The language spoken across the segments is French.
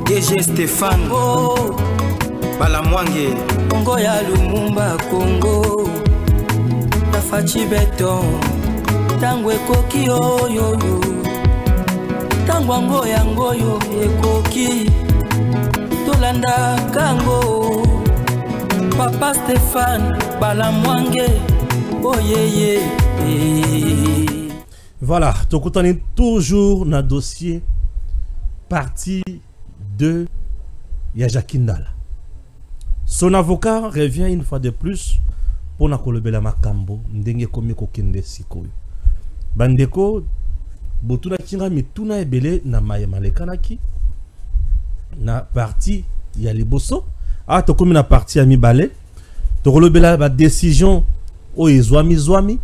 DG Stéphane Balamwange Congo ya Lumumba Congo Tafachi Beton Tango ekoki oyo Tango ango yango yo ekoki Tolanda kango Papa Stéphane Balamwange oh yeah. Voilà, donc on est toujours dans le dossier partie 2 Yajakindala. Son avocat revient une fois de plus pour na kolobela makambo ndenge komi kokende sikoyo. Bandeko botuna kinga mituna ebele na mayemalekanaki na partie ya liboso a to komi na partie ya mibale to kolobela ba décision o ezwami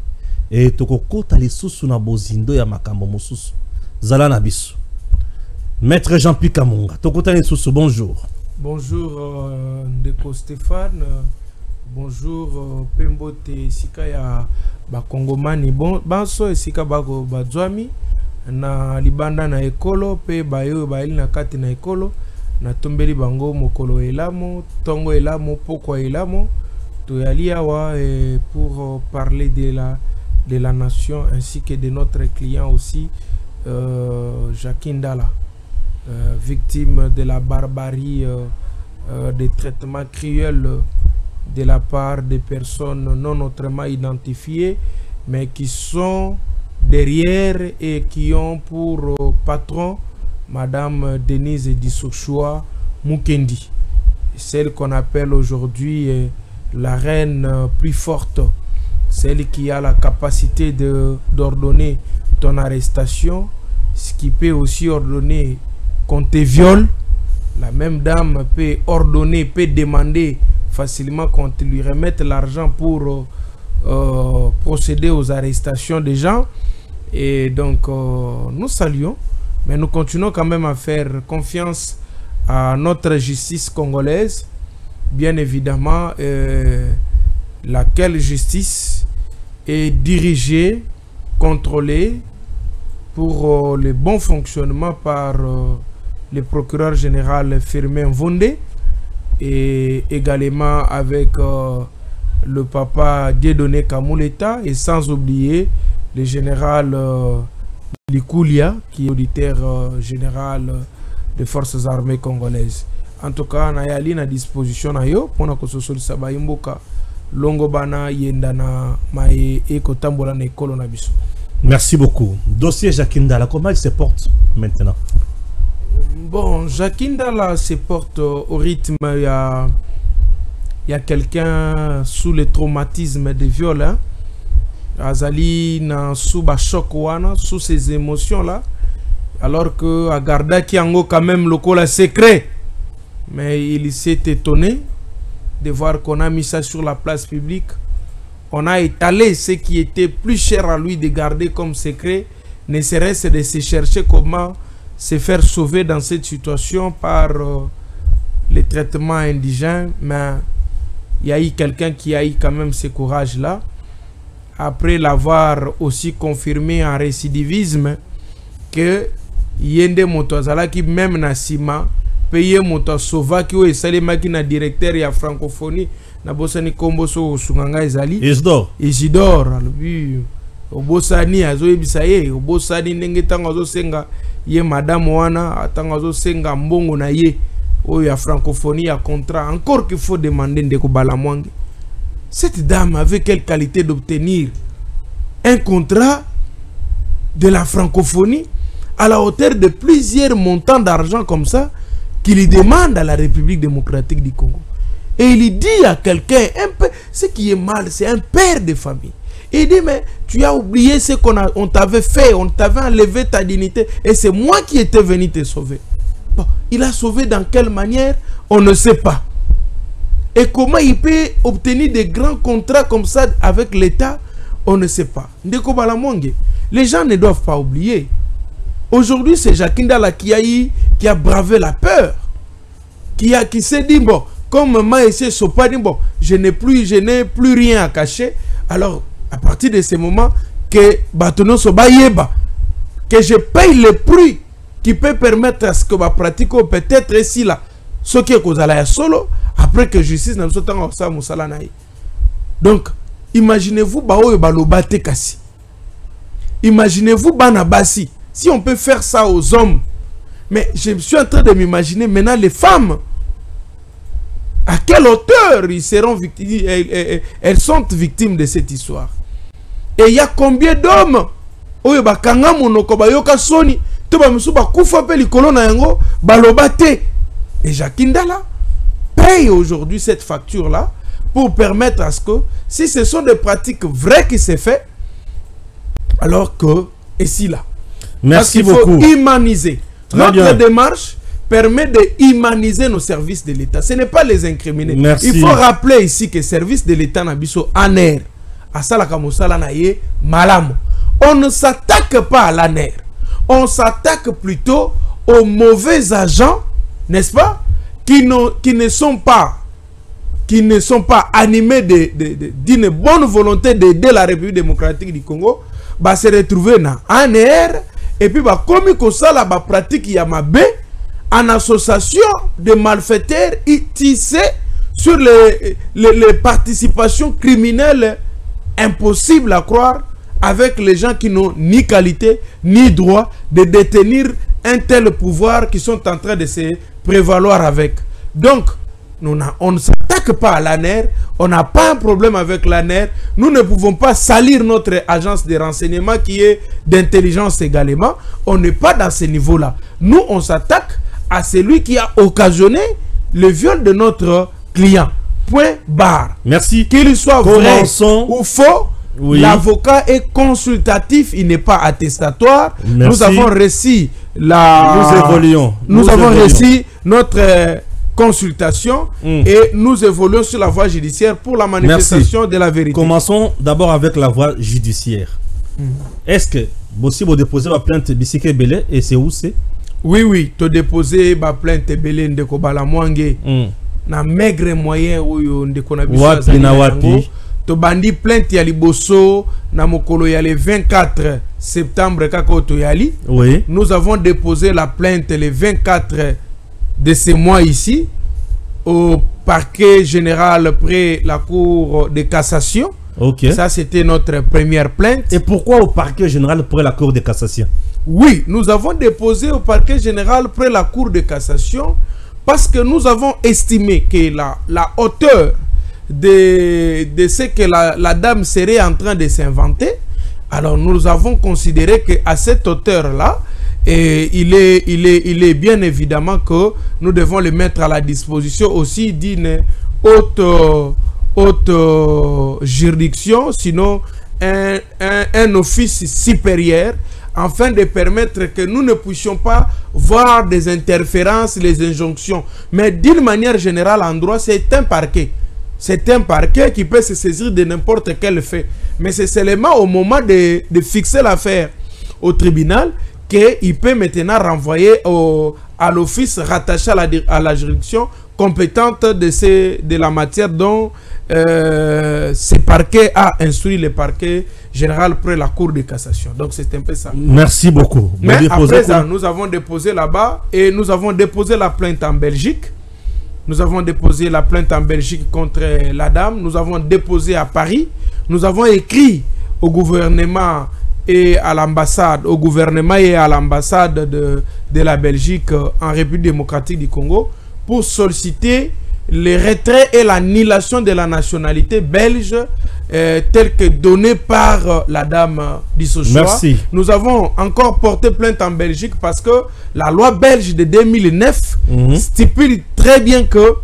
et to kokota lisusu na bozindo ya makambo mosusu zala na biso. Maître Jean-Pierre Kamunga, Tokotane Soussou, bonjour. Bonjour Ndeko Stéphane, bonjour Pembote Sikaya Bakongomani, Banso Sika Bako Badzwami, na Libanda na Ekolo, Pe Bayo Baili na Kati na Ekolo, na Tombeli Bango Mokolo Elamo, Tongo Elamo, Poko Elamo, Toyaliawa pour parler de la nation ainsi que de notre client aussi, Jakindala. Victime de la barbarie, des traitements cruels de la part des personnes non autrement identifiées, mais qui sont derrière et qui ont pour patron Madame Denise Dissouchoua Mukendi, celle qu'on appelle aujourd'hui la reine plus forte, celle qui a la capacité d'ordonner ton arrestation, ce qui peut aussi ordonner qu'on te viole. La même dame peut ordonner, peut demander facilement qu'on te lui remette l'argent pour procéder aux arrestations des gens. Et donc nous saluons, mais nous continuons quand même à faire confiance à notre justice congolaise, bien évidemment, laquelle justice est dirigée, contrôlée pour le bon fonctionnement par le procureur général Firmin Vondé et également avec le papa Dieudonné Kamuleta, et sans oublier le général Likoulia qui est auditeur général des forces armées congolaises. En tout cas, na yali na disposition na yo pona ko sosolisa ba imboka longo bana yenda na mae e ko tambola na ekolo na biso. Merci beaucoup. Dossier Jakindala, comment il se porte maintenant? Bon, Jakindala se porte au rythme, il y a quelqu'un sous le traumatisme des viols, hein? Azali na sous choc wana, sous ces émotions là, alors que Agarda qui ango quand même le col secret, mais il s'est étonné de voir qu'on a mis ça sur la place publique. On a étalé ce qui était plus cher à lui de garder comme secret, ne serait-ce de se chercher comment se faire sauver dans cette situation par les traitements indigènes. Mais il y a eu quelqu'un qui a eu quand même ce courage-là, après l'avoir aussi confirmé en récidivisme, que Yende Motozala qui même na Sima, paye Moto Sova qui est salé qui na directeur ya francophonie, na bosani komboso sunganga ezali Isidore alobi obosani azoyebisa ye obosani ndenge tanga azosenga ye madame wana atanga azosenga mbongo na ye oyo ya francophonie ya contrat, encore qu'il faut demander Ndeko Balamwange. Cette dame avait quelle qualité d'obtenir un contrat de la francophonie à la hauteur de plusieurs montants d'argent comme ça qu'il lui demande à la République démocratique du Congo. Et il dit à quelqu'un, ce qui est mal, c'est un père de famille. Il dit, mais tu as oublié ce qu'on t'avait fait, on t'avait enlevé ta dignité, et c'est moi qui étais venu te sauver. Bon, il a sauvé dans quelle manière? On ne sait pas. Et comment il peut obtenir des grands contrats comme ça avec l'État? On ne sait pas. Ndeko Balamwange, les gens ne doivent pas oublier. Aujourd'hui, c'est Jakindala qui a bravé la peur, qui s'est dit, bon, comme Maïsé Sopadi, bon, je n'ai plus rien à cacher. Alors, à partir de ce moment, que Batono Sobayeba, que je paye le prix qui peut permettre à ce que ma pratique peut-être ici là ce qui est causé là solo après que justice n'a pas tant ça musala naï. Donc imaginez-vous baoyo balobate kasi. Imaginez-vous banabasi. Si on peut faire ça aux hommes, mais je suis en train de m'imaginer maintenant les femmes. À quelle hauteur ils seront victimes, elles sont victimes de cette histoire. Et il y a combien d'hommes oyo bakanga monoko bayoka soni to ba musu ba kufa pe likolo na yango balobate. Et Jacqueline Dala paye aujourd'hui cette facture là pour permettre à ce que si ce sont des pratiques vraies qui s'est fait, alors que ici là. Merci parce beaucoup. Il faut humaniser. Très bien. Notre démarche permet de humaniser nos services de l'État. Ce n'est pas les incriminer. Merci. Il faut rappeler ici que service de l'État n'a biso aner. Asala kamosala na ye malamu. On ne s'attaque pas à l'ANER. On s'attaque plutôt aux mauvais agents, n'est-ce pas, qui ne sont pas animés d'une bonne volonté d'aider la République démocratique du Congo, bah se retrouver dans ANR et puis bah comme ça la pratique yamabe en association de malfaiteurs tissés sur les participations criminelles impossibles à croire avec les gens qui n'ont ni qualité ni droit de détenir un tel pouvoir qui sont en train de se prévaloir avec. Donc, on ne s'attaque pas à l'ANER, on n'a pas un problème avec l'ANER, nous ne pouvons pas salir notre agence de renseignement qui est d'intelligence également, on n'est pas dans ce niveau-là. Nous, on s'attaque à celui qui a occasionné le viol de notre client. Point barre. Merci. Qu'il soit vrai ou faux, oui. L'avocat est consultatif, il n'est pas attestatoire. Merci. Nous avons réussi Nous avons évoluons. réussi notre consultation et nous évoluons sur la voie judiciaire pour la manifestation de la vérité. Commençons d'abord avec la voie judiciaire. Est-ce que possible de déposer la plainte Bisike Belé et c'est où c'est? Oui, tu déposer la plainte Belé ndeko bala mwange na maigre moyen oyo ndeko na biso wapi na wapi. To bandi plainte ya liboso na mokolo ya le 24 septembre kako to yali. Oui. Nous avons déposé la plainte le 24 de ce mois ici au parquet général près la cour de cassation. Ok. Ça c'était notre première plainte. Et pourquoi au parquet général près la cour de cassation? Oui, nous avons déposé au parquet général près la cour de cassation parce que nous avons estimé que la hauteur de ce que la dame serait en train de s'inventer. Alors nous avons considéré qu'à cette hauteur-là, il est bien évidemment que nous devons le mettre à la disposition aussi d'une haute juridiction, sinon un office supérieur, afin de permettre que nous ne puissions pas voir des interférences, les injonctions. Mais d'une manière générale, en droit, c'est un parquet. C'est un parquet qui peut se saisir de n'importe quel fait. Mais c'est seulement au moment de fixer l'affaire au tribunal qu'il peut maintenant renvoyer à l'office rattaché à la juridiction compétente de la matière dont ce parquet a instruit le parquet général près la cour de cassation. Donc c'est un peu ça. Merci beaucoup. Mais après ça, nous avons déposé là-bas et nous avons déposé la plainte en Belgique. Nous avons déposé la plainte en Belgique contre la dame. Nous avons déposé à Paris. Nous avons écrit au gouvernement et à l'ambassade, de la Belgique en République démocratique du Congo pour solliciter le retrait et l'annulation de la nationalité belge telle que donnée par la dame d'Issochoa. Merci. Nous avons encore porté plainte en Belgique parce que la loi belge de 2009 stipule très bien que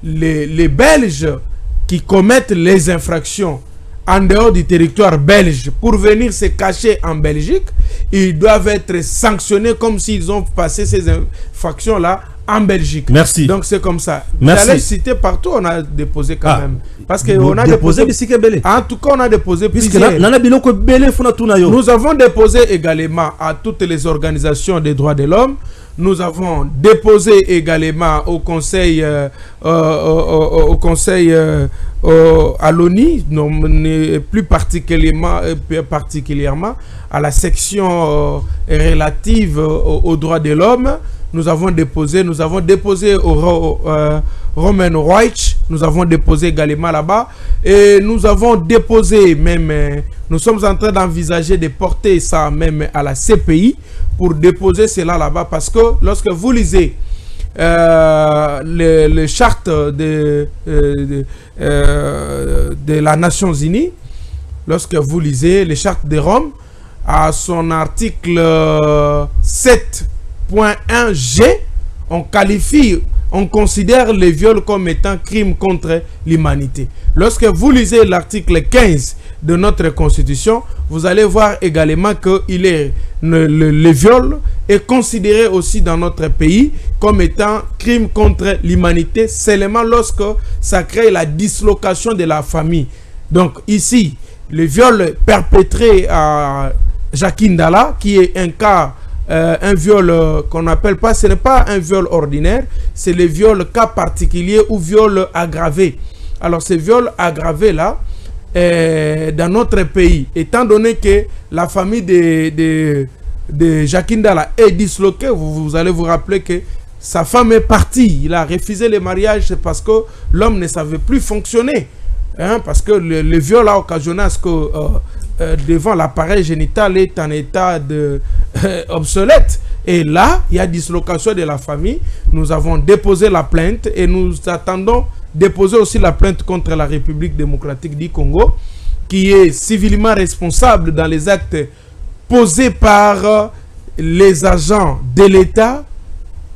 les Belges qui commettent les infractions en dehors du territoire belge pour venir se cacher en Belgique, ils doivent être sanctionnés comme s'ils ont passé ces infractions-là en Belgique. Merci. Donc c'est comme ça. Merci. J'allais citer partout, on a déposé quand même. Parce qu'on a déposé. En tout cas, on a déposé plusieurs. Nous avons déposé également à toutes les organisations des droits de l'homme. nous avons déposé également au Conseil, à l'ONU, plus particulièrement à la section relative aux droits de l'homme. Nous avons déposé au Roman Reich, nous avons déposé également là-bas, et nous avons déposé même, nous sommes en train d'envisager de porter ça même à la CPI pour déposer cela là-bas, parce que lorsque vous lisez les chartes de la Nations Unies, lorsque vous lisez les chartes de Rome, à son article 7.1G, on considère les viols comme étant crime contre l'humanité. Lorsque vous lisez l'article 15 de notre Constitution, vous allez voir également que le viol est considéré aussi dans notre pays comme étant crime contre l'humanité seulement lorsque ça crée la dislocation de la famille. Donc ici, le viol perpétré à Jakindala, qui est un cas, un viol qu'on n'appelle pas, ce n'est pas un viol ordinaire, c'est le viol cas particulier ou viol aggravé. Alors ce viol aggravé là, dans notre pays, étant donné que la famille de Jakindala est disloquée, vous allez vous rappeler que sa femme est partie, il a refusé le mariage parce que l'homme ne savait plus fonctionner, hein, parce que le viol a occasionné à ce que devant l'appareil génital est en état obsolète. Et là, il y a dislocation de la famille. Nous avons déposé la plainte et nous attendons déposer aussi la plainte contre la République démocratique du Congo, qui est civilement responsable dans les actes posés par les agents de l'État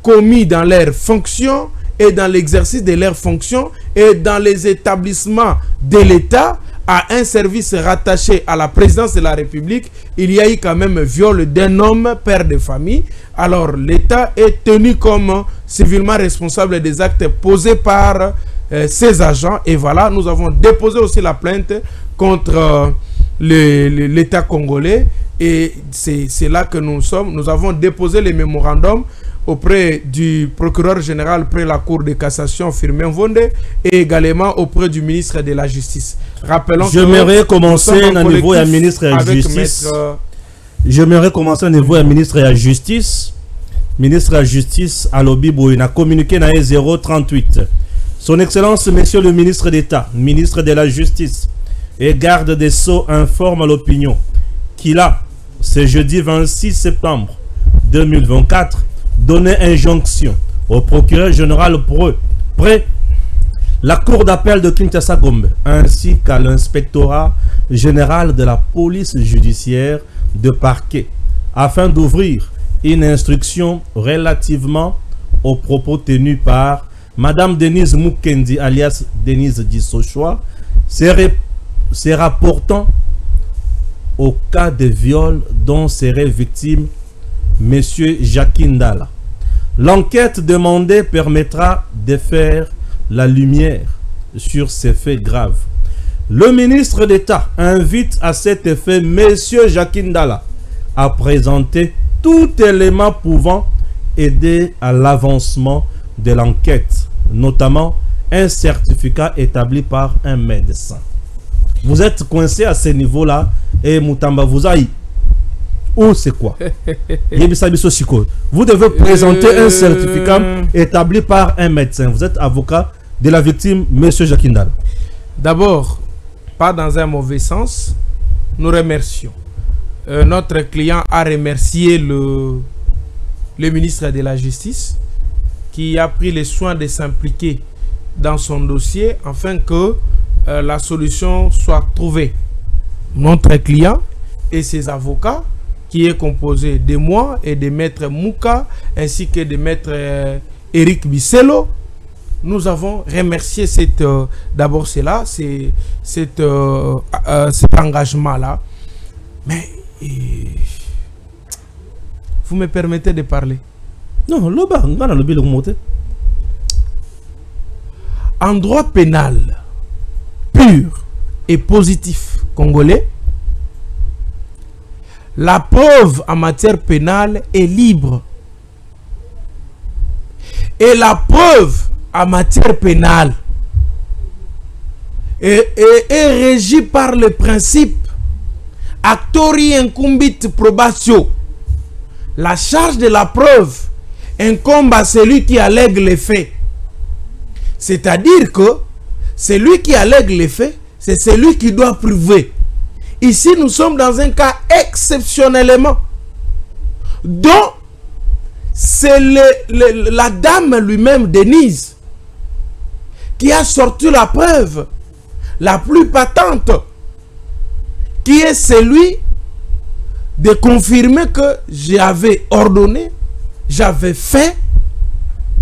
commis dans leurs fonctions et dans l'exercice de leurs fonctions et dans les établissements de l'État, à un service rattaché à la présidence de la République. Il y a eu quand même viol d'un homme, père de famille. Alors l'État est tenu comme civilement responsable des actes posés par ces agents. Et voilà, nous avons déposé aussi la plainte contre l'État congolais. Et c'est là que nous sommes. Nous avons déposé les mémorandums auprès du procureur général près la Cour de cassation Firmin Vonde et également auprès du ministre de la Justice. Rappelons que j'aimerais commencer au niveau de ministre de la Justice. J'aimerais commencer au niveau de ministre de la Justice. Ministre de la Justice à l'Obibo, il a communiqué dans 038. Son Excellence, Monsieur le ministre d'État, ministre de la Justice et garde des Sceaux informe l'opinion qu'il a, ce jeudi 26 septembre 2024, donné injonction au procureur général près la cour d'appel de Kinshasa-Gombe ainsi qu'à l'inspectorat général de la police judiciaire de parquet afin d'ouvrir une instruction relativement aux propos tenus par Madame Denise Mukendi alias Denise Dissochoa, se rapportant au cas de viol dont serait victime Monsieur Jakindala. L'enquête demandée permettra de faire la lumière sur ces faits graves. Le ministre d'État invite à cet effet Monsieur Jakindala à présenter tout élément pouvant aider à l'avancement de l'enquête, notamment un certificat établi par un médecin. Vous êtes coincé à ce niveau-là et Moutamba vous a eu. Ou c'est quoi? Vous devez présenter un certificat établi par un médecin. Vous êtes avocat de la victime, Monsieur Jakindala. D'abord, pas dans un mauvais sens, nous remercions. Notre client a remercié le ministre de la Justice qui a pris le soin de s'impliquer dans son dossier afin que la solution soit trouvée. Notre client et ses avocats, qui est composé de moi et de maître Mouka ainsi que de maître Eric Bisselo, nous avons remercié d'abord cela, cet engagement-là. Mais vous me permettez de parler? Non, en droit pénal pur et positif congolais, la preuve en matière pénale est libre. Et la preuve en matière pénale est régie par le principe actori incumbit probatio. La charge de la preuve incombe à celui qui allègue les faits. C'est-à-dire que celui qui allègue les faits, c'est celui qui doit prouver. Ici, nous sommes dans un cas exceptionnellement dont c'est la dame lui-même, Denise, qui a sorti la preuve la plus patente, qui est celui de confirmer que j'avais ordonné, j'avais fait,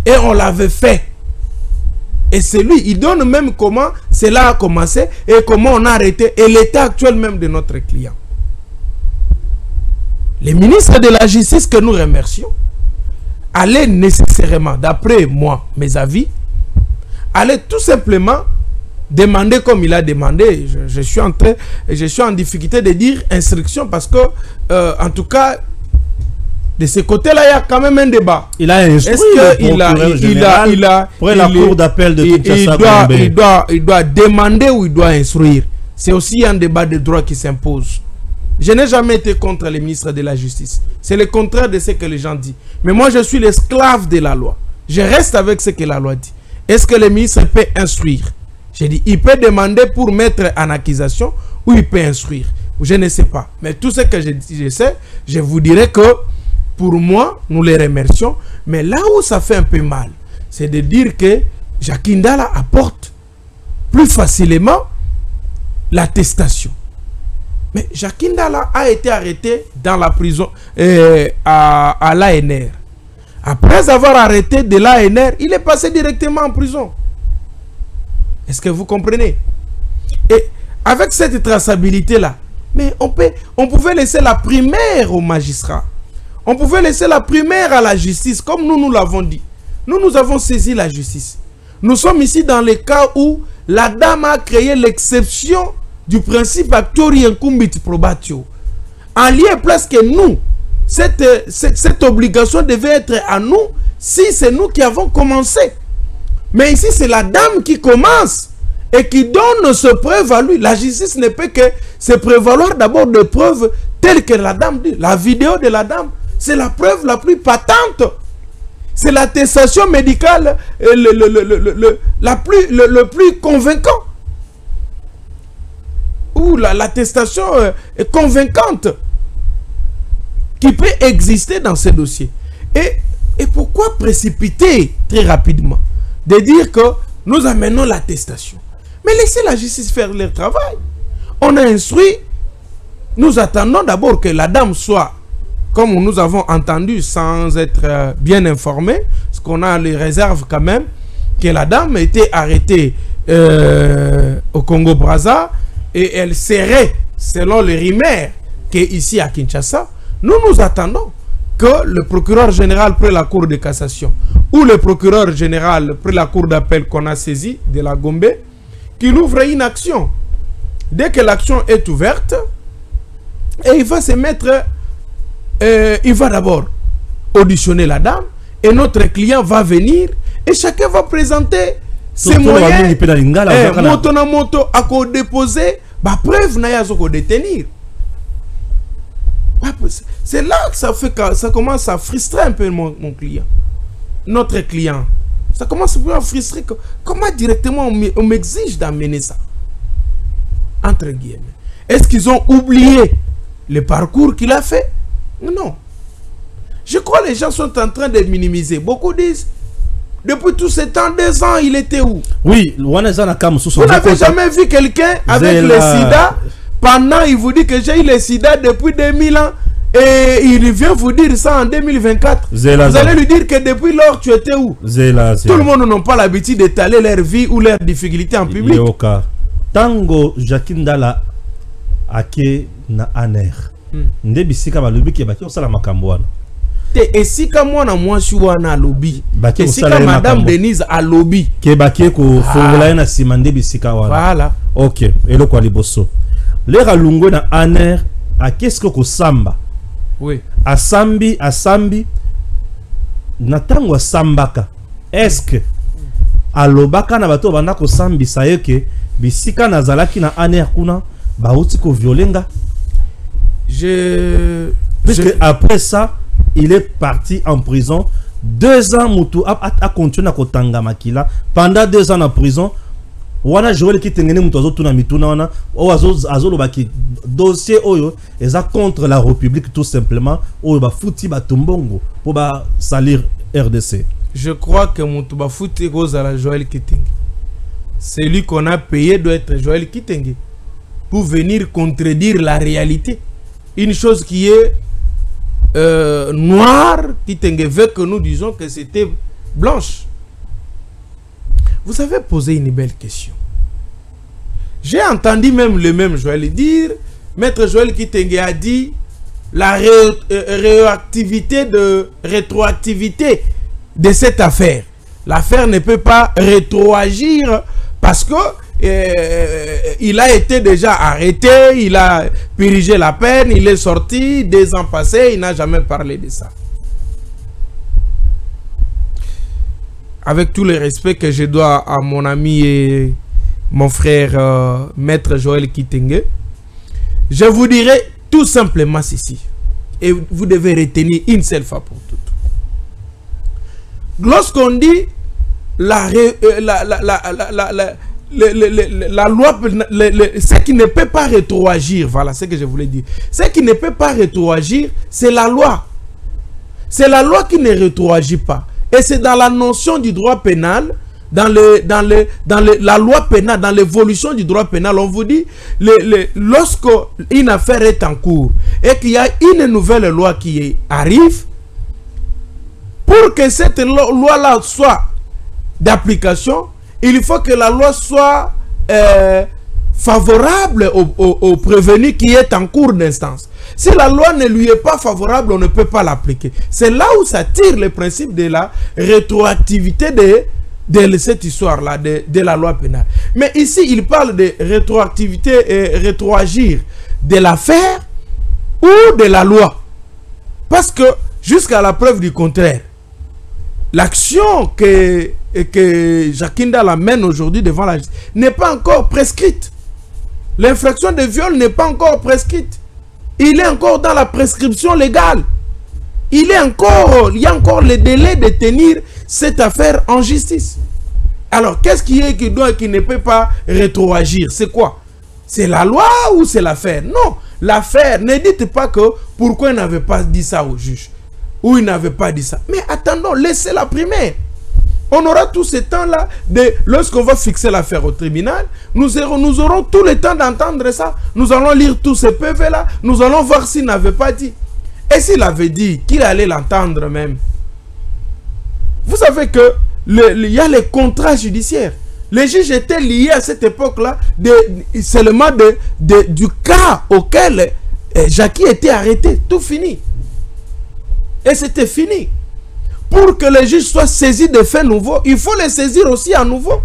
et on l'avait fait. Et c'est lui, il donne même comment cela a commencé et comment on a arrêté et l'état actuel même de notre client. Les ministres de la justice que nous remercions allaient nécessairement, d'après moi, mes avis, allaient tout simplement demander comme il a demandé. Je suis en difficulté de dire instruction parce que, en tout cas, de ce côté-là, il y a quand même un débat. Il a instruit pour la cour d'appel de Kinshasa. Il doit demander ou il doit instruire. C'est aussi un débat de droit qui s'impose. Je n'ai jamais été contre les ministres de la justice. C'est le contraire de ce que les gens disent. Mais moi, je suis l'esclave de la loi. Je reste avec ce que la loi dit. Est-ce que le ministre peut instruire? J'ai dit, il peut demander pour mettre en accusation ou il peut instruire. Je ne sais pas. Mais tout ce que je sais, je vous dirais que pour moi, nous les remercions. Mais là où ça fait un peu mal, c'est de dire que Jacques Ndala apporte plus facilement l'attestation. Mais Jacques Ndala a été arrêté dans la prison à l'ANR. Après avoir arrêté de l'ANR, il est passé directement en prison. Est-ce que vous comprenez? Et avec cette traçabilité-là, mais on pouvait laisser la primaire au magistrat. On pouvait laisser la primaire à la justice, comme nous l'avons dit. Nous avons saisi la justice. Nous sommes ici dans le cas où la dame a créé l'exception du principe actori incumbit probatio. En lieu presque nous, cette obligation devait être à nous si c'est nous qui avons commencé. Mais ici, c'est la dame qui commence et qui donne ce preuve à lui. La justice ne peut que se prévaloir d'abord de preuves telles que la dame dit. La vidéo de la dame, c'est la preuve la plus patente. C'est l'attestation médicale le plus convaincant. Ou l'attestation est convaincante qui peut exister dans ce dossier. Et pourquoi précipiter très rapidement de dire que nous amenons l'attestation? Mais laissez la justice faire leur travail. On a instruit. Nous attendons d'abord que la dame soit, comme nous avons entendu sans être bien informés, parce qu'on a les réserves quand même, que la dame était arrêtée au Congo-Brazza et elle serait, selon les rumeurs, qu'ici à Kinshasa, nous attendons que le procureur général près la cour de cassation ou le procureur général près la cour d'appel qu'on a saisi de la Gombe, qu'il ouvre une action. Dès que l'action est ouverte, et il va se mettre, il va d'abord auditionner la dame et notre client va venir et chacun va présenter ses moyens. Moto na moto à déposer, bah preuve na yazo ko détenir. C'est là que ça commence à frustrer un peu mon client, notre client. Ça commence à frustrer. Comment directement on m'exige d'amener ça? Entre guillemets. Est-ce qu'ils ont oublié le parcours qu'il a fait? Non. Je crois que les gens sont en train de minimiser. Beaucoup disent, depuis tout ce temps, 2 ans, il était où? Oui, vous n'avez jamais vu quelqu'un avec le sida. Pendant, il vous dit que j'ai eu le sida depuis 2000 ans. Et il vient vous dire ça en 2024. Vous allez lui dire que depuis lors, tu étais où? Tout le monde n'a pas l'habitude d'étaler leur vie ou leurs difficultés en public. Tango Jacques Ndala ake na aner. Nde bisika ba lobi ke baki osala makambo wana. Te esika mwana mwasi wana lobi. Esika madame Denise a lobi. Ke baki ko fongola na sima nde bisika wana. Voilà. OK. Elo kwa liboso. Le ralungo na aner a qu'est-ce que ko samba? Oui. Asambi natango sambaka. est-ce que alobaka na bato banda ko sambisa yeke bisika na zalaki na ane kuna bauti ko violenga? Puisque après ça, il est parti en prison. 2 ans, Moutou a continué à kotanga makila. Pendant 2 ans en prison, wana Joël qui tengene Moutou azo tuna mituna wana o azo lo baki dossier oyo eza contre la République tout simplement oyo ba fouti ba tumbongo pour ba salir RDC. Je crois que Moutou ba fouti cause à la Joël Kitenge. Celui qu'on a payé doit être Joël Kitenge pour venir contredire la réalité. Une chose qui est noire, Kitenge veut que nous disons que c'était blanche. Vous avez posé une belle question. J'ai entendu même le même Joël dire, Maître Joël Kitenge a dit la rétroactivité de cette affaire. L'affaire ne peut pas rétroagir parce que il a été déjà arrêté, il a purgé la peine, il est sorti, 2 ans passés, il n'a jamais parlé de ça. Avec tout le respect que je dois à mon ami et mon frère Maître Joël Kitenge, je vous dirai tout simplement ceci. Et vous devez retenir une seule fois pour toutes. Lorsqu'on dit la loi, ce qui ne peut pas rétroagir, voilà ce que je voulais dire. Ce qui ne peut pas rétroagir, c'est la loi. C'est la loi qui ne rétroagit pas. Et c'est dans la notion du droit pénal, dans la loi pénale, dans l'évolution du droit pénal, on vous dit, lorsqu'une affaire est en cours et qu'il y a une nouvelle loi qui arrive, pour que cette loi-là soit d'application, il faut que la loi soit favorable au prévenu qui est en cours d'instance. Si la loi ne lui est pas favorable, on ne peut pas l'appliquer. C'est là où ça tire le principe de la rétroactivité de cette histoire-là, de la loi pénale. Mais ici, il parle de rétroactivité et rétroagir de l'affaire ou de la loi. Parce que, jusqu'à la preuve du contraire, l'action que Jakindala mène aujourd'hui devant la justice n'est pas encore prescrite. L'infraction de viol n'est pas encore prescrite. Il est encore dans la prescription légale. Il y a encore le délai de tenir cette affaire en justice. Alors, qu'est-ce qui ne peut pas rétroagir? C'est quoi? C'est la loi ou c'est l'affaire? Non, l'affaire, ne dites pas que pourquoi il n'avait pas dit ça au juge. Ou il n'avait pas dit ça. Mais attendons, laissez-la primaire. On aura tout ce temps-là, lorsqu'on va fixer l'affaire au tribunal, nous aurons tout le temps d'entendre ça. Nous allons lire tous ces PV-là, nous allons voir s'il n'avait pas dit. Et s'il avait dit qu'il allait l'entendre même. Vous savez que il y a les contrats judiciaires. Les juges étaient liés à cette époque-là seulement du cas auquel Jackie était arrêté. Tout fini. Et c'était fini. Pour que les juges soient saisis de faits nouveaux, il faut les saisir aussi à nouveau.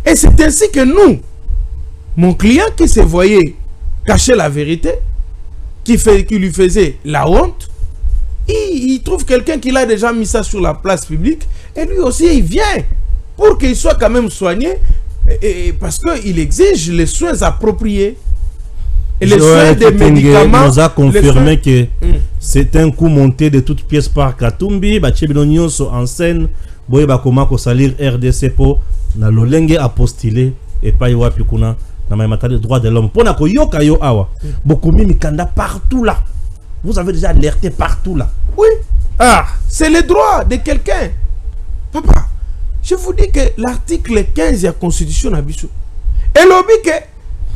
Et c'est ainsi que nous, mon client qui se voyait cacher la vérité, qui lui faisait la honte, il trouve quelqu'un qui l'a déjà mis ça sur la place publique, et lui aussi il vient pour qu'il soit quand même soigné, parce qu'il exige les soins appropriés. Et les soins des médicaments nous a confirmé que c'est un coup monté de toutes pièces par Katumbi, Bachebinonio en scène, Boye Bakoma ko salir RDC pour na lolenge apostiller et pas yoa pikuna na maimata des droits de l'homme. Pour na ko yoka yo awa. Bokomi mikanda partout là. Vous avez déjà alerté partout là. Oui. Ah, c'est le droit de quelqu'un. Papa, je vous dis que l'article 15 de la Constitution Nabissou. Et l'objet que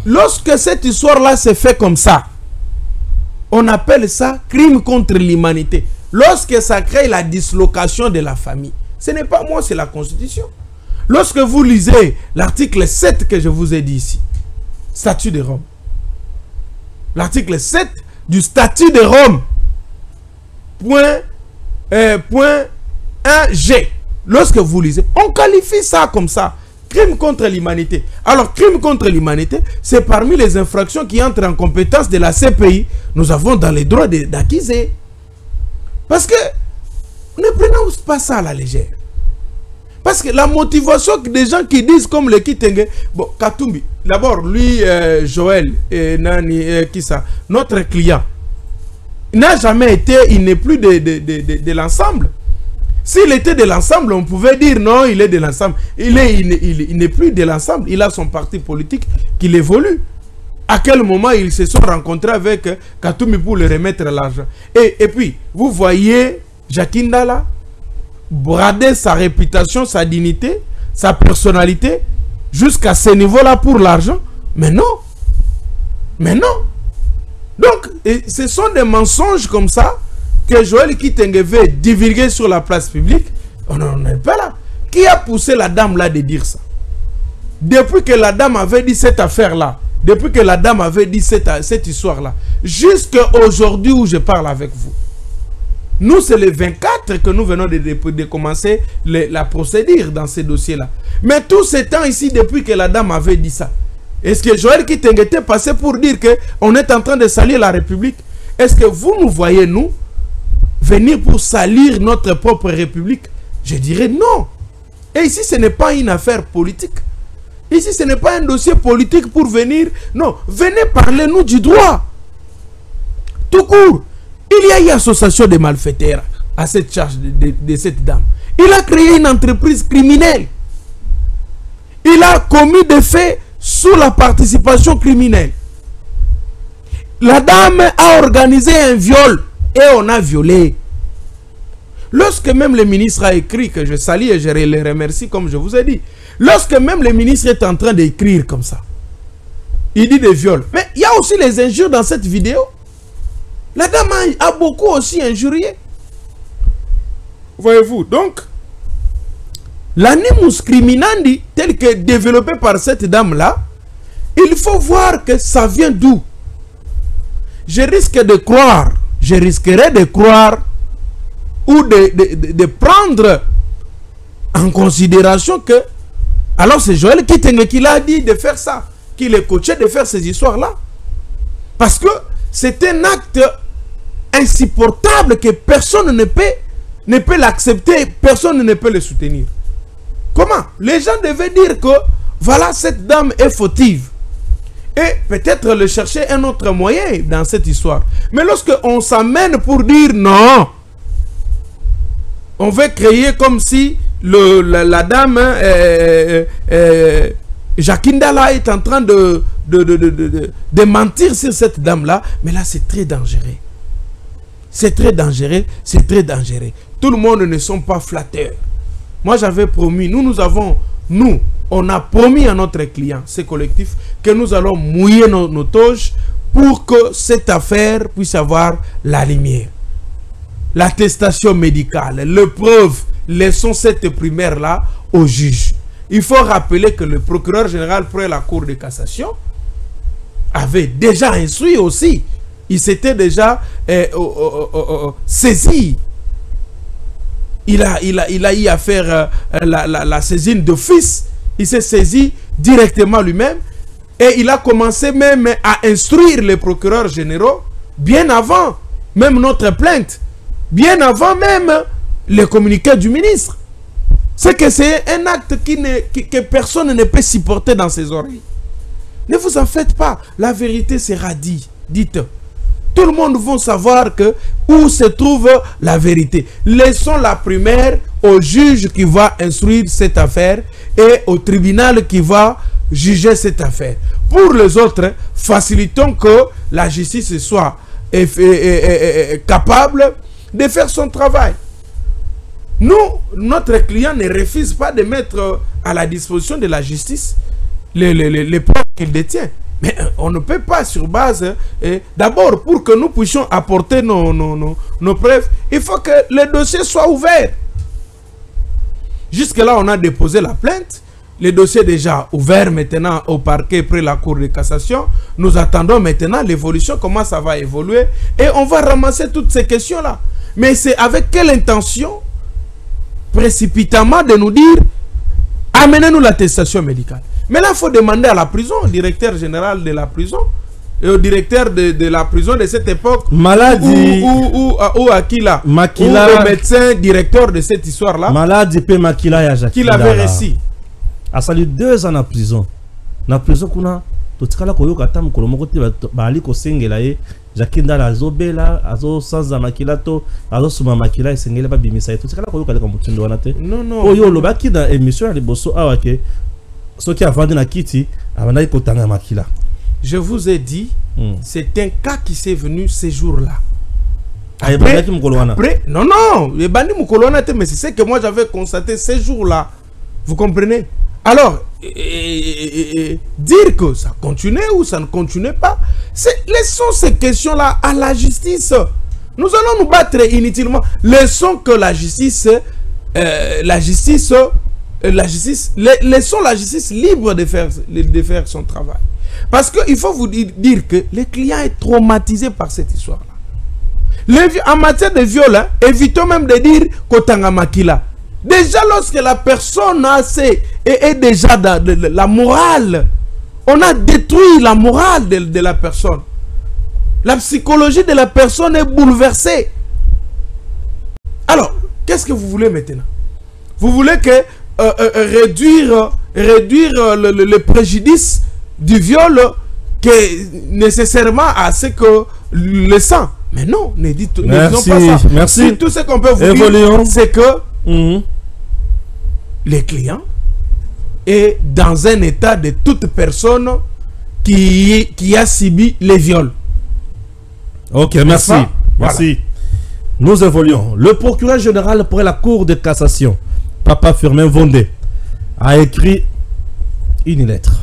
lorsque cette histoire-là se fait comme ça, on appelle ça crime contre l'humanité. Lorsque ça crée la dislocation de la famille. Ce n'est pas moi, c'est la Constitution. Lorsque vous lisez l'article 7 que je vous ai dit ici, statut de Rome. L'article 7 du statut de Rome. Point 1G. Lorsque vous lisez, on qualifie ça comme ça. Crime contre l'humanité. Alors, crime contre l'humanité, c'est parmi les infractions qui entrent en compétence de la CPI. Nous avons dans les droits d'accuser. Parce que ne prenons pas ça à la légère. Parce que la motivation des gens qui disent comme le Kitenge, bon, Katumbi, d'abord, lui, Joël, et Nani, qui ça, notre client, n'a jamais été, il n'est plus de l'ensemble. S'il était de l'ensemble, on pouvait dire non, il est de l'ensemble. Il n'est plus de l'ensemble, il a son parti politique qui évolue. À quel moment ils se sont rencontrés avec Katumbi pour le remettre l'argent. Et puis, vous voyez, Jacques Ndala, brader sa réputation, sa dignité, sa personnalité, jusqu'à ce niveau-là pour l'argent. Mais non. Mais non. Donc, ce sont des mensonges comme ça que Joël Kitenge veut divulguer sur la place publique. On n'est pas là. Qui a poussé la dame là de dire ça? Depuis que la dame avait dit cette affaire-là, depuis que la dame avait dit cette histoire-là, jusqu'à aujourd'hui où je parle avec vous, nous, c'est le 24 que nous venons de commencer la procédure dans ces dossiers-là. Mais tout ce temps ici, depuis que la dame avait dit ça, est-ce que Joël Kitenge était passé pour dire qu'on est en train de salir la République? Est-ce que vous nous voyez, nous, venir pour salir notre propre République? Je dirais non. Et ici, ce n'est pas une affaire politique. Ici, ce n'est pas un dossier politique pour venir. Non, venez parler nous du droit. Tout court. Il y a une association de malfaiteurs à cette charge de cette dame. Il a créé une entreprise criminelle. Il a commis des faits sous la participation criminelle. La dame a organisé un viol et on a violé. Lorsque même le ministre a écrit, que je salue et je le remercie comme je vous ai dit, lorsque même le ministre est en train d'écrire comme ça, il dit des viols. Mais il y a aussi les injures dans cette vidéo. La dame a beaucoup aussi injurié. Voyez-vous, donc, l'animus criminandi, tel que développé par cette dame-là, il faut voir que ça vient d'où. Je risquerais de croire ou de prendre en considération que, alors c'est Joël Kitenge qui l'a dit de faire ça, qui le coachait de faire ces histoires-là. Parce que c'est un acte insupportable que personne ne peut l'accepter, personne ne peut le soutenir. Comment? Les gens devaient dire que, voilà, cette dame est fautive. Et peut-être le chercher un autre moyen dans cette histoire. Mais lorsque on s'amène pour dire non, on veut créer comme si la dame Jacques Ndala est en train de mentir sur cette dame-là. Mais là, c'est très dangereux. C'est très dangereux, c'est très dangereux. Tout le monde ne sont pas flatteurs. Moi, j'avais promis, on a promis à notre client, ce collectif, que nous allons mouiller nos toges pour que cette affaire puisse avoir la lumière. L'attestation médicale, les preuves, laissons cette primaire-là au juge. Il faut rappeler que le procureur général près la Cour de cassation avait déjà instruit aussi. Il s'était déjà saisi. Il a eu à faire la saisine d'office. Il s'est saisi directement lui-même. Et il a commencé même à instruire les procureurs généraux bien avant même notre plainte. Bien avant même le communiqué du ministre. C'est que c'est un acte que personne ne peut supporter dans ses oreilles. Ne vous en faites pas. La vérité sera dite. Dites. Tout le monde va savoir que où se trouve la vérité. Laissons la primaire au juge qui va instruire cette affaire et au tribunal qui va juger cette affaire. Pour les autres, facilitons que la justice soit capable de faire son travail. Nous, notre client ne refuse pas de mettre à la disposition de la justice les preuves qu'il détient. Mais on ne peut pas sur base... D'abord, pour que nous puissions apporter nos preuves, il faut que le dossier soit ouvert. Jusque-là, on a déposé la plainte. Le dossier est déjà ouvert maintenant au parquet près la Cour de cassation. Nous attendons maintenant l'évolution, comment ça va évoluer. Et on va ramasser toutes ces questions-là. Mais c'est avec quelle intention, précipitamment, de nous dire amenez-nous l'attestation médicale. Mais là, il faut demander à la prison, au directeur général de la prison, au directeur de la prison de cette époque. Maladie. Ou Akila. Makila. Ou le médecin directeur de cette histoire-là. Maladie pe Makila ya Jacques. Qui l'avait réussi. A sali 2 ans en prison. Na prison kuna totikala koyoka tam kolomoko te bali ko sengela ye Jacques Ndala azobela azo sanza Makila to azo suma Makila esengela ba bimisa ye totikala koyoka le kamutindo wana te. Non. Oyo lobaki dans émission ya liboso awake soki avandi na kiti abandaki kotanga Makila. Je vous ai dit, c'est un cas qui s'est venu ces jours-là. Après, non, les bandits Moukolwana, mais c'est ce que moi j'avais constaté ces jours-là. Vous comprenez? Alors, dire que ça continuait ou ça ne continuait pas, laissons ces questions-là à la justice. Nous allons nous battre inutilement. Laissons que laissons la justice libre de faire son travail. Parce qu'il faut vous dire que le client est traumatisé par cette histoire-là. En matière de viol, hein, évitons même de dire Kotanga Makila. Déjà, lorsque la personne est déjà dans la morale, on a détruit la morale de la personne. La psychologie de la personne est bouleversée. Alors, qu'est-ce que vous voulez maintenant? Vous voulez que réduire le préjudice du viol que nécessairement à ce que le sang. Mais non, ne disons pas ça. Merci. Tout ce qu'on peut vous dire, c'est que le client est dans un état de toute personne qui a subi les viols. Ok, merci. Merci. Nous évoluons. Le procureur général pour la Cour de cassation, Papa Firmin Vondé, a écrit une lettre.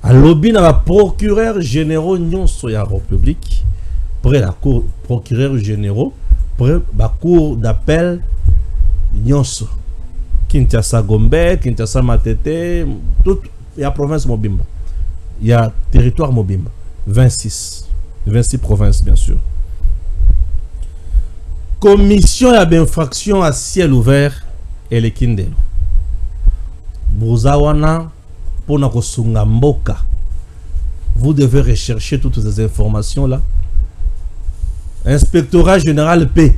À l'obin à procureur général Nyonso ya République, pour la Cour procureur général, pour la Cour d'appel Nyonso. Kinshasa Gombe, Kinshasa Matete, toute la province Mobimba. Il y a territoire Mobimba. 26 provinces, bien sûr. Commission d'infraction à ciel ouvert et les Kindelo. Bouzawana pour Nakosunga Mboka. Vous devez rechercher toutes ces informations là. Inspectorat général P.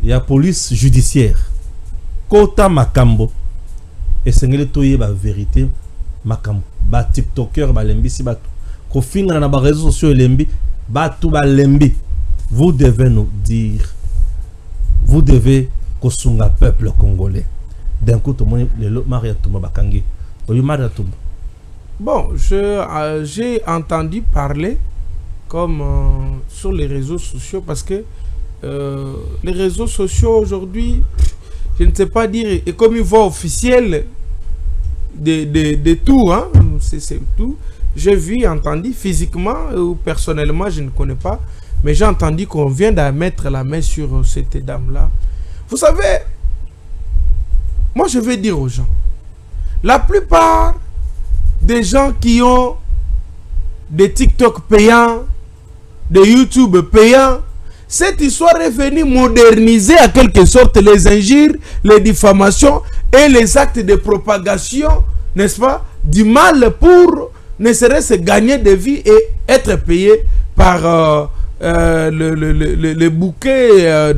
Il y a police judiciaire. Kota Makambo. Et c'est la vérité. Makambo. Ba TikToker, ba lembi si ba. Kofinga na ba réseaux sociaux lembi. Ba tout ba lembi. Vous devez nous dire. Vous devez kosunga peuple congolais. D'un coup, tout le monde le Maria Touma Bakangi. Bon, j'ai entendu parler comme sur les réseaux sociaux parce que les réseaux sociaux aujourd'hui, je ne sais pas dire, et comme une voix officielle de tout, hein, c'est tout. J'ai vu, entendu physiquement ou personnellement, je ne connais pas, mais j'ai entendu qu'on vient de mettre la main sur cette dame-là. Vous savez, moi je vais dire aux gens, la plupart des gens qui ont des TikTok payants, des YouTube payants, cette histoire est venue moderniser à quelque sorte les injures, les diffamations et les actes de propagation, n'est-ce pas, du mal pour ne serait-ce gagner des vies et être payé par le bouquet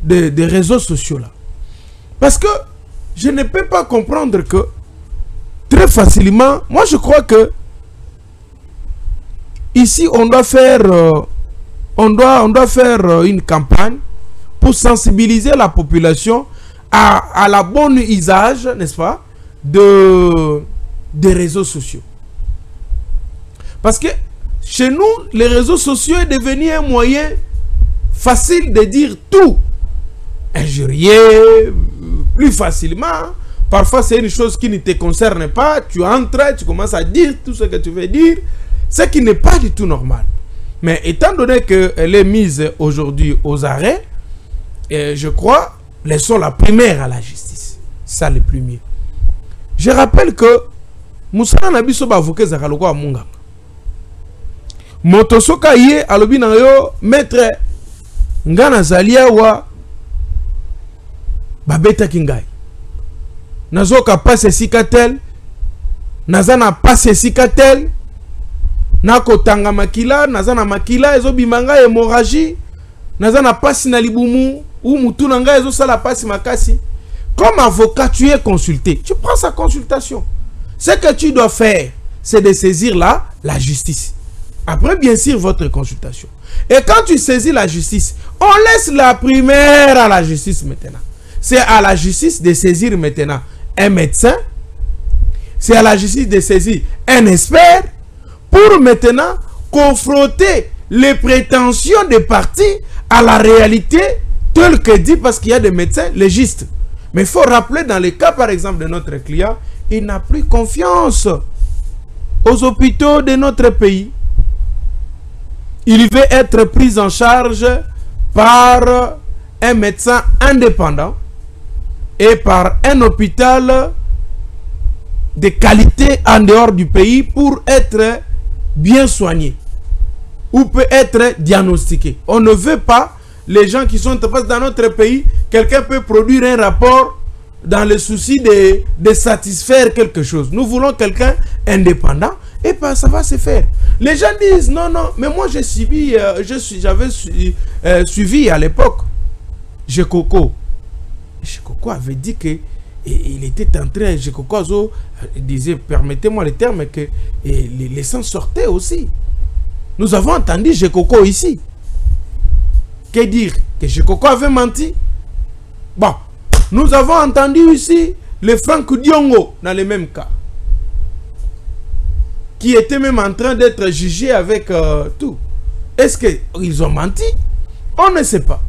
des réseaux sociaux là. Parce que je ne peux pas comprendre que très facilement, moi je crois que ici on doit faire une campagne pour sensibiliser la population à la bonne usage, n'est-ce pas, des réseaux sociaux. Parce que chez nous, les réseaux sociaux est devenu un moyen facile de dire tout. Injurier plus facilement. Parfois, c'est une chose qui ne te concerne pas. Tu entres, tu commences à dire tout ce que tu veux dire. Ce qui n'est pas du tout normal. Mais étant donné qu'elle est mise aujourd'hui aux arrêts, je crois, laissons la primaire à la justice. Ça, le plus mieux. Je rappelle que Moussa Nabiso Bavoke Zakaloko à Munganga. Motosoka ye alobi na yo maître ngana zalia wa babeta kingai nazoka passe sikatel nazana passe esikatel na kotanga makila nazana makila ezo bimanga hémorragie nazana passe na libumu ou mutu nanga ezo sala passe makasi. Comme avocat, tu es consulté. Tu prends sa consultation. Ce que tu dois faire, c'est de saisir la justice. Après, bien sûr, votre consultation. Et quand tu saisis la justice, on laisse la primaire à la justice maintenant. C'est à la justice de saisir maintenant un médecin. C'est à la justice de saisir un expert pour maintenant confronter les prétentions des partis à la réalité telle que dit, parce qu'il y a des médecins légistes. Mais il faut rappeler dans le cas par exemple de notre client, il n'a plus confiance aux hôpitaux de notre pays. Il veut être pris en charge par un médecin indépendant et par un hôpital de qualité en dehors du pays pour être bien soigné ou peut être diagnostiqué. On ne veut pas les gens qui sont dans notre pays, quelqu'un peut produire un rapport dans le souci de satisfaire quelque chose. Nous voulons quelqu'un indépendant et pas ça va se faire. Les gens disent non, non, mais moi j'ai subi, j'avais suivi à l'époque Jekoko. Jekoko avait dit que il était en train, Jekoko disait, permettez-moi le terme, que les sangs sortaient aussi. Nous avons entendu Jekoko ici. Que dire? Que Jekoko avait menti? Bon, nous avons entendu ici le Franck Diongo dans le même cas, qui était même en train d'être jugé avec tout. Est-ce qu'ils ont menti? On ne sait pas.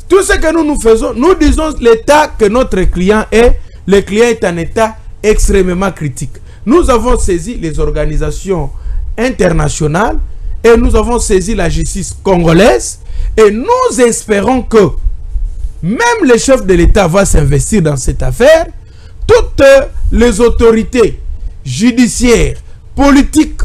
Tout ce que nous faisons, nous disons l'état que notre client est. Le client est en état extrêmement critique. Nous avons saisi les organisations internationales et nous avons saisi la justice congolaise. Et nous espérons que même le chef de l'État va s'investir dans cette affaire. Toutes les autorités judiciaires, politiques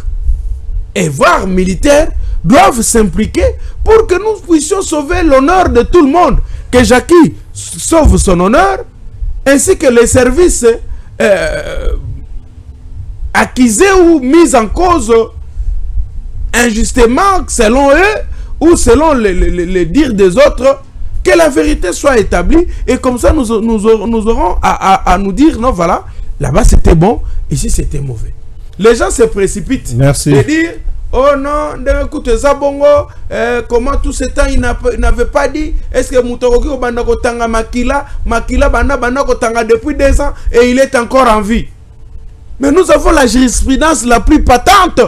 et voire militaires doivent s'impliquer pour que nous puissions sauver l'honneur de tout le monde. Que Jackie sauve son honneur, ainsi que les services accusés ou mis en cause injustement selon eux ou selon les dires des autres, que la vérité soit établie et comme ça nous aurons à nous dire non voilà, là-bas c'était bon, ici c'était mauvais. Les gens se précipitent. Merci. De dire oh non, écoute Zabongo, comment tout ce temps il n'avait pas dit, est-ce que Moutoroki au Bandako Tanga Makila Bandako Tanga depuis 2 ans et il est encore en vie. Mais nous avons la jurisprudence la plus patente.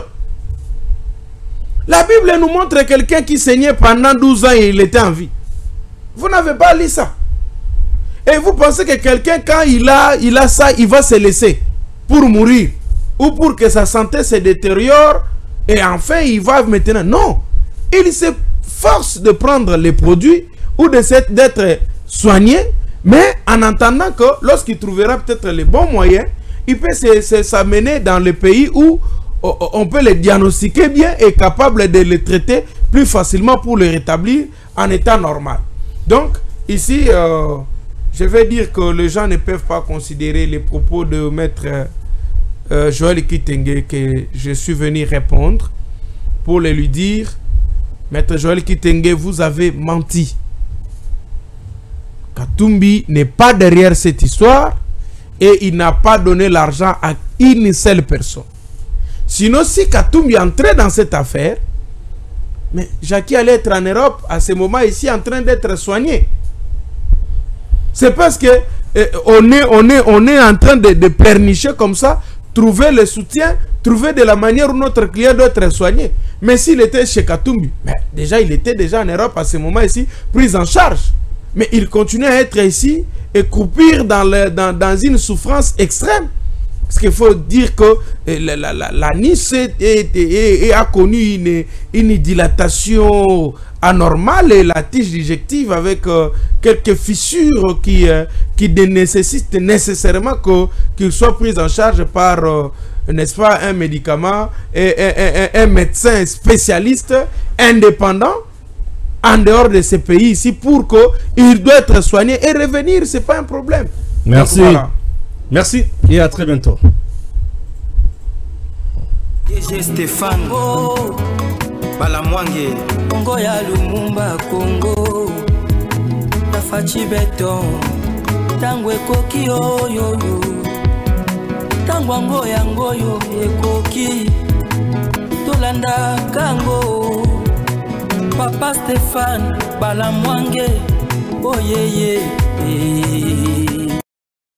La Bible nous montre quelqu'un qui saignait pendant 12 ans et il était en vie. Vous n'avez pas lu ça. Et vous pensez que quelqu'un, quand il a ça, il va se laisser pour mourir ou pour que sa santé se détériore et enfin il va maintenant. Non. Il se force de prendre les produits ou d'être soigné, mais en entendant que lorsqu'il trouvera peut-être les bons moyens, il peut s'amener dans le pays où on peut les diagnostiquer bien et capable de les traiter plus facilement pour les rétablir en état normal. Donc, ici, je vais dire que les gens ne peuvent pas considérer les propos de maître Joël Kitenge que je suis venu répondre pour lui dire, maître Joël Kitenge, vous avez menti. Katumbi n'est pas derrière cette histoire et il n'a pas donné l'argent à une seule personne. Sinon, si Katumbi entrait dans cette affaire, mais Jackie allait être en Europe à ce moment ici en train d'être soigné. C'est parce que on est en train de pleurnicher comme ça, trouver le soutien, trouver de la manière où notre client doit être soigné. Mais s'il était chez Katumbi, déjà il était déjà en Europe à ce moment ici, pris en charge. Mais il continue à être ici et croupir dans une souffrance extrême. Parce qu'il faut dire que la Nice a connu une dilatation anormale et la tige digestive avec quelques fissures qui nécessitent nécessairement qu'il soit pris en charge par, n'est-ce pas, un médicament et un médecin spécialiste indépendant en dehors de ce pays ici pour qu'il doit être soigné et revenir, ce n'est pas un problème. Merci. Donc, voilà. Merci et à très bientôt. DG Stéphane Balamwange Congo ya Lumumba Congo Tafachi Beton Tango ekoki oyo Tango ango yango yo ekoki Tolanda kango Papa Stéphane Balamwange Oh yeah yeah